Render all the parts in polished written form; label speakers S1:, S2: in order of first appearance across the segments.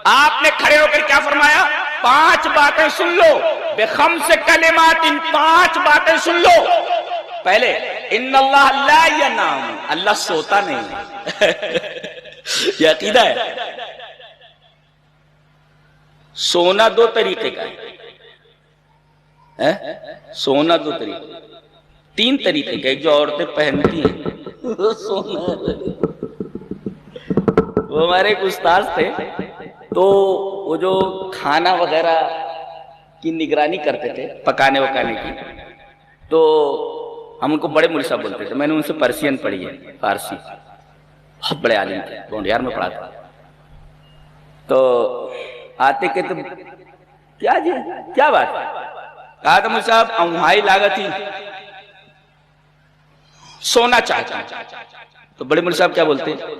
S1: آپ نے کھڑے ہو کر کیا فرمایا؟ 5 باتیں سن لو، بخمس کلمات، 5 باتیں سن لو۔ پہلے ان اللہ لا ینام، اللہ سوتا نہیں ہے۔ یہ عقیدہ ہے۔ سونا 2 طریقے کا ہے، سونا 2 طریقے، 3 طریقے کا، ایک جو عورتیں پہنتی ہیں وہ سونا ہے۔ وہ ہمارے ایک استاذ تھے، تو وہ جو کھانا وغیرہ کی نگرانی کرتے تھے، پکانے وکانے کی، تو ہم ان کو بڑے مولوی صاحب بولتے تھے۔ میں نے ان سے پرسین پڑھی ہے، فارسی، بہت بڑے عالم تھے، گونڈیار میں پڑھا تھا۔ تو آتے کہتے کیا جی کیا بات ہے؟ کہا تھا مولوی صاحب امہائی لاگت ہی سونا چاہتا ہے۔ تو بڑے مولوی صاحب کیا بولتے ہیں؟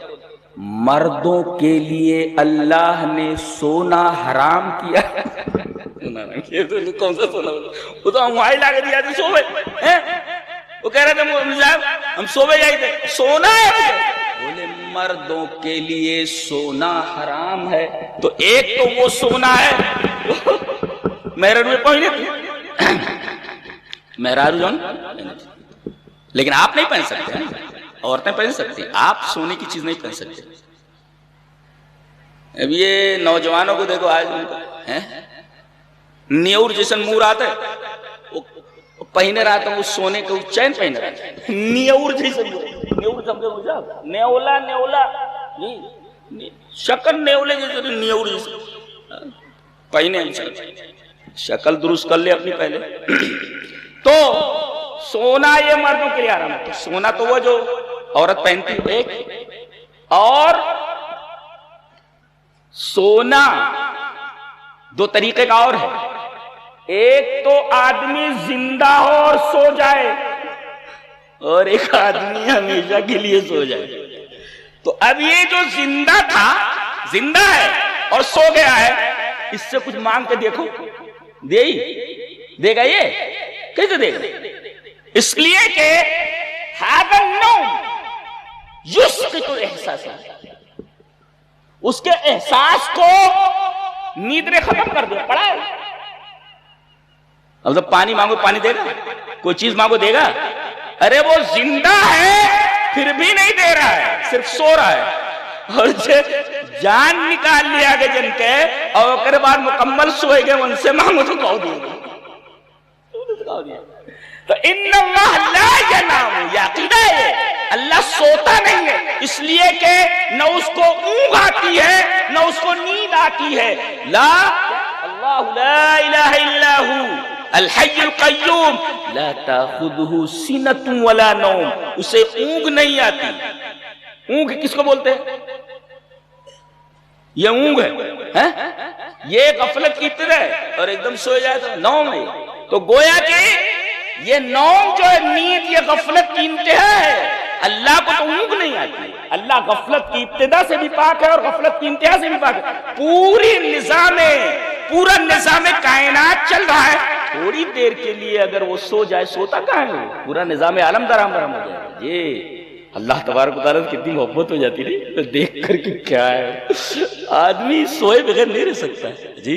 S1: مردوں کے لیے اللہ نے سونا حرام کیا۔ کون سا سونا؟ وہ تو ہماری لاگت دیا تھے سو گئے۔ وہ کہہ رہے تھے مولوی صاحب ہم سو گئے جائے تھے، سونا ہے۔ بولے مردوں کے لیے سونا حرام ہے، تو ایک تو وہ سونا ہے مہرارو پہنے تھے، مہرارو جان، لیکن آپ نہیں پہن سکتے، عورتیں پہن سکتی ہیں، آپ سونے کی چیز نہیں پہن سکتے۔ اب یہ نوجوانوں کو دیکھو، آج نیور جیسن مور آتا ہے، وہ پہنے رہا تھا، وہ سونے کا چین پہنے رہا تھا، نیور جیسن مور، نیور سمجھے مجھے، نیولا نیولا شکل نیولے جیسے، نیور جیسے پہنے، شکل درست کر لے اپنی پہلے۔ تو سونا یہ مردوں کے لیے حرام ہے۔ سونا تو وہ جو عورت پہنتی ہے ایک، اور سونا 2 طریقے کا اور ہے۔ ایک تو آدمی زندہ ہو اور سو جائے، اور ایک آدمی ہمیشہ کے لیے سو جائے۔ تو اب یہ جو زندہ تھا، زندہ ہے اور سو گیا ہے، اس سے کچھ مانگ کے دیکھو، دے گا؟ یہ کیسے دے گا؟ اس لیے کہ هذا النوم یسقط الاحساسات، اس کے احساس کو نیند نے ختم کر دیا، پڑا ہے۔ اب تو پانی مانگو پانی دے گا، کوئی چیز مانگو دے گا؟ ارے وہ زندہ ہے پھر بھی نہیں دے رہا ہے، صرف سو رہا ہے۔ اور جان نکال لیا کہ جن کے، اور کے بعد مکمل سوئے گئے، ان سے مانگو تو کہو دے گا۔ تو ان اللہ لا ینام، یہ عقیدہ ہے، اللہ سوتا نہیں ہے، اس لیے کہ نہ اس کو اونگ آتی ہے نہ اس کو نیند آتی ہے۔ لا اللہ لا الہ الا ہو الحی القیوم لا تاخذہ سنۃ ولا نوم، اسے اونگ نہیں آتی۔ اونگ کس کو بولتے ہیں؟ یہ اونگ ہے، یہ غفلت کی ابتدا ہے، اور ایک دم سو جائے تو نوم ہے۔ تو گویا کہ یہ نوم جو ہے، نیند، یہ غفلت کی انتہا ہے۔ اللہ کو تو اونگ نہیں آتی، اللہ غفلت کی ابتدا سے بھی پاک ہے اور غفلت کی انتہا سے بھی پاک ہے۔ پورا نظام کائنات چل رہا ہے، تھوڑی دیر کے لیے اگر وہ سو جائے، سوتا کہاں ہے؟ پورا نظام عالم درہم برہم ہو جائے گا۔ یہ اللہ تبارک و تعالیٰ کتنی محبت ہو جاتی ہے، دیکھ کر کے کیا ہے، آدمی سوئے بغیر نہیں رہ سکتا جی،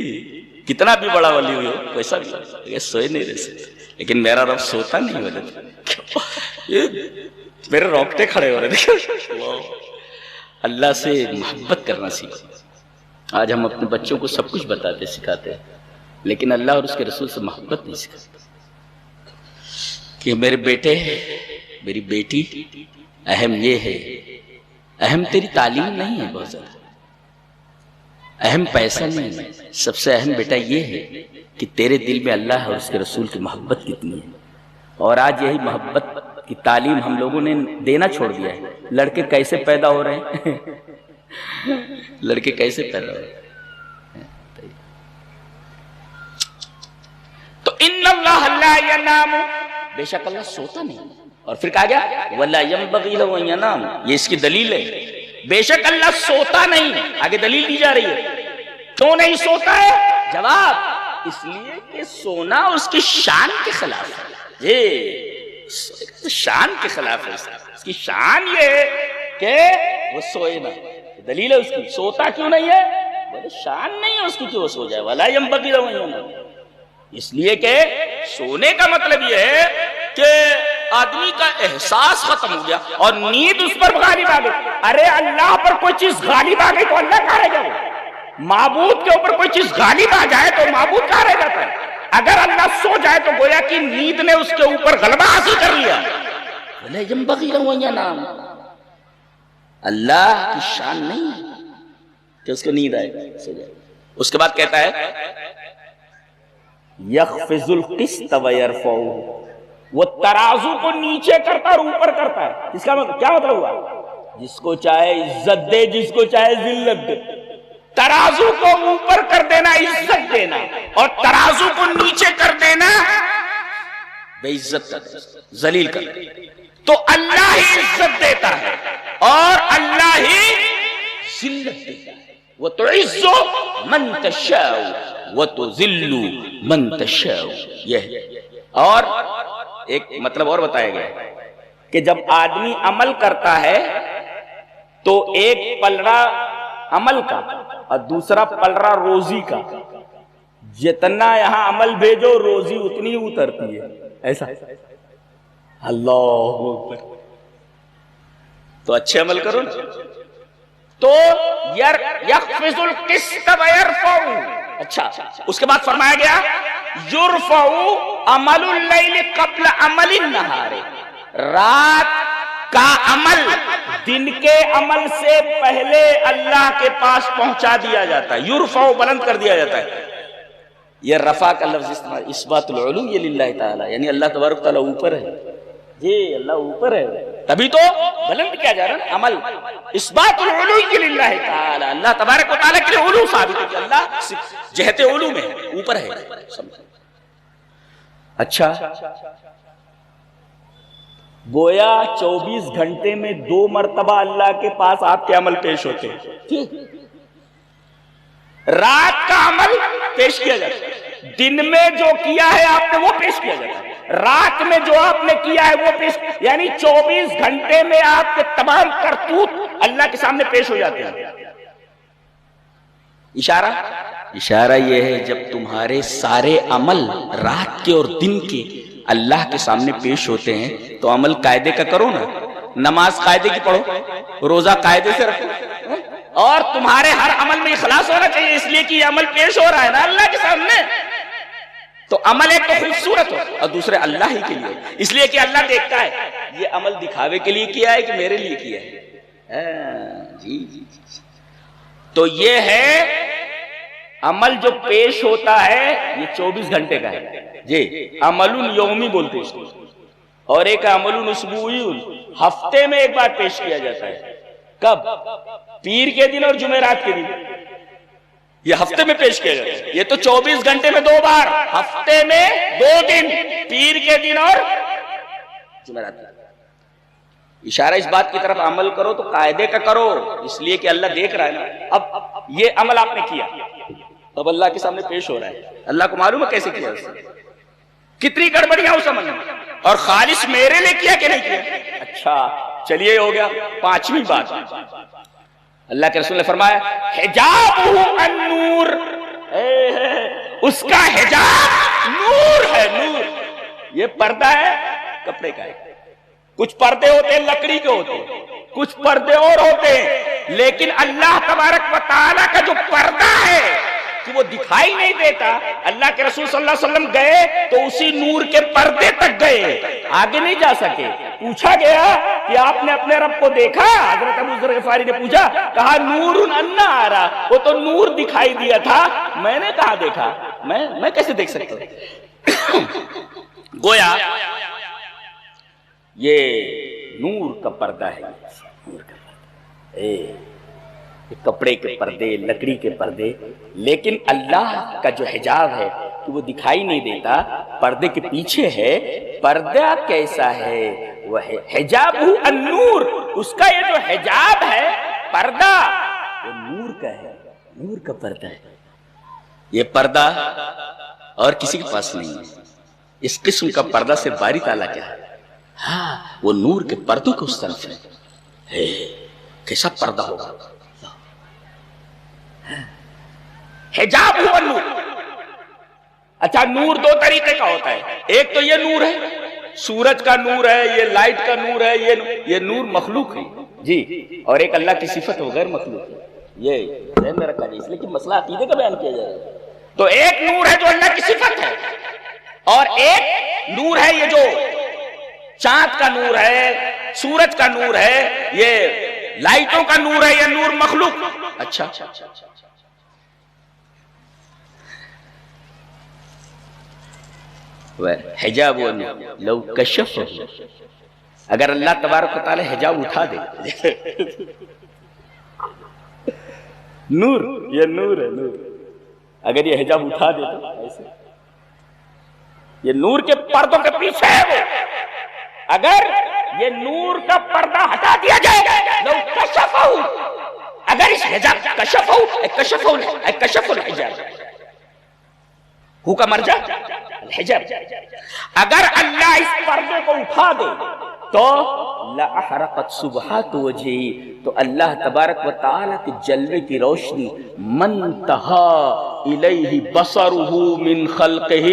S1: کتنا بھی بڑا ولی ہو، ویسا بھی سوئے نہیں رہ سکتا۔ لیکن میرا رب سوتا نہیں ہوتا، میرے روکتے کھڑے ہو رہے تھے۔ اللہ سے محبت کرنا سیکھو۔ آج ہم اپنے بچوں کو سب کچھ بتاتے سکھاتے ہیں، لیکن اللہ اور اس کے رسول سے محبت نہیں سکھاتے۔ کہ میرے بیٹے، میری بیٹی، اہم یہ ہے، اہم تیری تعلیم نہیں ہے، بہت زیادہ اہم پیسہ نہیں ہے، سب سے اہم بیٹا یہ ہے کہ تیرے دل میں اللہ اور اس کے رسول کی محبت کتنی ہے۔ اور آج یہی محبت کی تعلیم ہم لوگوں نے دینا چھوڑ دیا ہے۔ لڑکے کیسے پیدا ہو رہے ہیں، لڑکے کیسے پیدا ہو رہے ہیں۔ تو ان اللہ لا ینام، بے شک اللہ سوتا نہیں، اور پھر کہا گیا ولا ینبغی لہ ان ینام، یہ اس کی دلیل ہے، بے شک اللہ سوتا نہیں۔ آگے دلیل دی جا رہی ہے، کیوں نہیں سوتا ہے؟ جواب، اس لیے کہ سونا اس کی شان کے خلاف ہے۔ یہ شان کے خلاف ہے، اس کی شان یہ ہے کہ وہ سوئے نہ۔ دلیل ہے اس کی، سوتا کیوں نہیں ہے؟ بولے شان نہیں ہے اس کی کہ وہ سو جائے، ولا ينبغي له ان ينام، اس لیے کہ سونے کا مطلب یہ ہے کہ آدمی کا احساس ختم ہو گیا اور نیند اس پر غالب آ گئی۔ ارے اللہ پر کوئی چیز غالب آ گئی تو اللہ کہاں رہ جائے؟ معبود کے اوپر کوئی چیز غالب آ جائے تو معبود کہاں رہ جاتا ہے؟ اگر اللہ سو جائے تو گویا کہ نیند نے اس کے اوپر غلبہ حاصل کر لیا۔ ولا ينبغي له ان ينام، اللہ کی شان نہیں ہے کہ اس کو نیند آئے سو جائے۔ اس کے بعد کہتا ہے یخفض القسط ویرفعہ، وہ ترازو کو نیچے کرتا اور اوپر کرتا ہے۔ اس کا مطلب کیا مطلب ہوا؟ جس کو چاہے عزت دے، جس کو چاہے ذلت دے۔ ترازو کو اوپر کر دینا عزت دینا، اور ترازو کو نیچے کر دینا بے عزت کر دینا، ذلیل کر دینا۔ تو اللہ ہی عزت دیتا ہے اور اللہ ہی ذلت دیتا ہے۔ وَتُعِزُّ مَن تَشَاءُ وَتُذِلُّ مَن تَشَاءُ، یہ ہے۔ اور ایک مطلب اور بتایا گیا کہ جب آدمی عمل کرتا ہے تو ایک پلڑا عمل کا اور دوسرا پلڑا روزی کا، جتنا یہاں عمل بھیجو روزی اتنی اترتی ہے، ایسا۔ اللہ اکبر، تو اچھے عمل کرو نا۔ تو یخفض القسط ویرفع، اچھا اس کے بعد فرمایا گیا یرفع عمل اللیل قبل عمل النہار، رات کا عمل دن کے عمل سے پہلے اللہ کے پاس پہنچا دیا جاتا ہے، یرفع بلند کر دیا جاتا ہے۔ یہ رفع کا لفظ استعمال، اثبات العلو یہ للہ تعالی، یعنی اللہ تبارک تعالی اوپر ہے، جی اللہ اوپر ہے، تبھی تو بلند کیا جا رہا ہے عمل۔ اثبات العلو للہ تعالی، اللہ تبارک و تعالی کے لیے علو ثابت ہے کہ اللہ جہت علو میں ہے، اوپر ہے۔ اچھا گویا 24 گھنٹے میں 2 مرتبہ اللہ کے پاس آپ کے عمل پیش ہوتے ہیں۔ رات کا عمل پیش کیا جاتا ہے، دن میں جو کیا ہے آپ نے وہ پیش کیا جاتا ہے، رات میں جو آپ نے کیا ہے وہ پیش، یعنی 24 گھنٹے میں آپ کے تمام کرتوت اللہ کے سامنے پیش ہو جاتے ہیں۔ اشارہ یہ ہے جب تمہارے سارے عمل رات کے اور دن کے اللہ کے سامنے پیش ہوتے ہیں تو عمل قاعدے کا کرو نا، نماز قاعدے کی پڑھو، روزہ قاعدے سے رکھو، اور تمہارے ہر عمل میں اخلاص ہونا چاہیے، اس لیے کہ یہ عمل پیش ہو رہا ہے نا اللہ کے سامنے۔ تو عمل ایک تو خوبصورت ہو اور دوسرے اللہ ہی کے لیے، اس لیے کہ اللہ دیکھتا ہے یہ عمل دکھاوے کے لیے کیا ہے کہ میرے لیے کیا ہے۔ جی جی جی، تو یہ ہے عمل جو پیش ہوتا ہے یہ 24 گھنٹے کا ہے جی، عمل یومی بولتے ہیں اس کو، اور ایک عمل اسبوعی، ہفتے میں ایک بار پیش کیا جاتا ہے۔ کب؟ پیر کے دن اور جمعرات کے دن، یہ ہفتے میں پیش کیا جاتا ہے۔ یہ تو 24 گھنٹے میں 2 بار، ہفتے میں 2 دن، پیر کے دن اور جمعرات کے دن۔ اشارہ اس بات کی طرف عمل کرو تو قاعدے کا کرو، اس لیے کہ اللہ دیکھ رہا ہے نا۔ اب یہ عمل آپ نے کیا، اب اللہ کے سامنے پیش ہو رہا ہے، اللہ کو معلوم ہے کیسے کیا اس نے، کتنی گڑبڑیاں اس عمل میں، اور خالص میرے لیے کیا کہ نہیں کیا۔ اچھا چلیے ہو گیا 5ویں بات، اللہ کے رسول نے فرمایا حجابہ النور، اس کا حجاب نور ہے، نور۔ یہ پردہ ہے کپڑے کا ہے، کچھ پردے ہوتے ہیں لکڑی کے ہوتے ہیں، کچھ پردے اور ہوتے ہیں، لیکن اللہ تبارک و تعالیٰ کا جو پردہ ہے کہ وہ دکھائی نہیں دیتا۔ اللہ کے رسول صلی اللہ علیہ وسلم گئے تو اسی نور کے پردے تک گئے، آگے نہیں جا سکے۔ پوچھا گیا کہ آپ نے اپنے رب کو دیکھا؟ حضرت ابو ذر غفاری نے پوچھا، کہا نور انا آرا، وہ تو نور دکھائی دیا تھا، میں نے کہاں دیکھا، میں کیسے دیکھ سکتا ہوں؟ گویا یہ نور کا پردہ ہے، نور کا پردہ، کپڑے کے پردے، لکڑی کے پردے، لیکن اللہ کا جو حجاب ہے کہ وہ دکھائی نہیں دیتا، پردے کے پیچھے ہے۔ پردہ کیسا ہے؟ وہ حجابہ النور، اس کا یہ جو حجاب ہے پردہ وہ نور کا ہے، نور کا پردہ ہے۔ یہ پردہ اور کسی کے پاس نہیں ہے، اس قسم کا پردہ سے باری تعالیٰ کیا ہے، ہاں وہ نور کے پردوں کے اس طرف ہے۔ کیسا پردہ ہوگا؟ حجاب ہوا نور. اچھا نور دو طریقے کا ہوتا ہے. ایک تو یہ نور ہے، سورج کا نور ہے، یہ لائٹ کا نور ہے، یہ نور مخلوق ہے جی. اور ایک اللہ کی صفت ہے، غیر مخلوق ہے. یہ ذہن میں رکھا جائے، اس لیے کہ مسئلہ عقیدے کا بیان کیا جا رہا ہے. تو ایک نور ہے جو اللہ کی صفت ہے، اور ایک نور ہے یہ جو چاند کا نور ہے، سورج کا نور ہے، یہ لائٹوں کا نور ہے، یہ نور مخلوق. اچھا حجاب لو کشف، اگر اللہ تبارک و تعالی حجاب اٹھا دے نور، یہ نور ہے، نور اگر یہ حجاب اٹھا دے تو ایسے یہ نور کے پردوں کے پیچھے ہے وہ. اگر یہ نور کا پردہ ہٹا دیا جائے لو کشفہ، اگر اس حجاب کشف الحجاب ہو کا مرجع الحجاب، اگر اللہ اس پردے کو اٹھا دے تو لأحرقت سبحات وجہی، تو اللہ تبارک و تعالی کے جلوے کی روشنی منتہا الیہ بصرہ من خلقہ،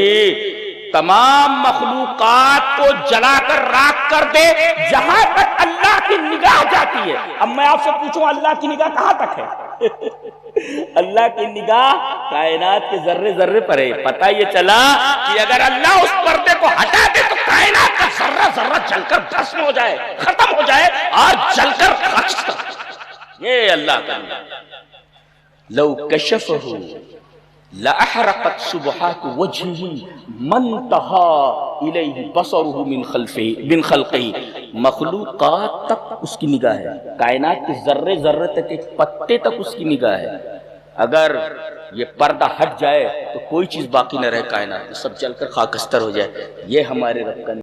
S1: تمام مخلوقات کو جلا کر راکھ کر دے جہاں تک اللہ کی نگاہ جاتی ہے. اب میں آپ سے پوچھوں اللہ کی نگاہ کہاں تک ہے؟ اللہ کی نگاہ کائنات کے ذرے ذرے پر ہے. پتہ یہ چلا کہ اگر اللہ اس پردے کو ہٹا دے تو کائنات کا ذرہ ذرہ جل کر بھسم ہو جائے، ختم ہو جائے اور جل کر خاکستر. یہ اللہ کا لو کشفہ لأحرقت سبحات وجہہ منتہا الیہ بصرہ من خلقہ، مخلوقات تک اس کی نگاہ ہے، کائنات کے ذرے ذرے تک، ایک پتے تک اس کی نگاہ ہے. اگر یہ پردہ ہٹ جائے تو کوئی چیز باقی نہ رہے، کائنات سب جل کر خاکستر ہو جائے. یہ ہمارے رب کا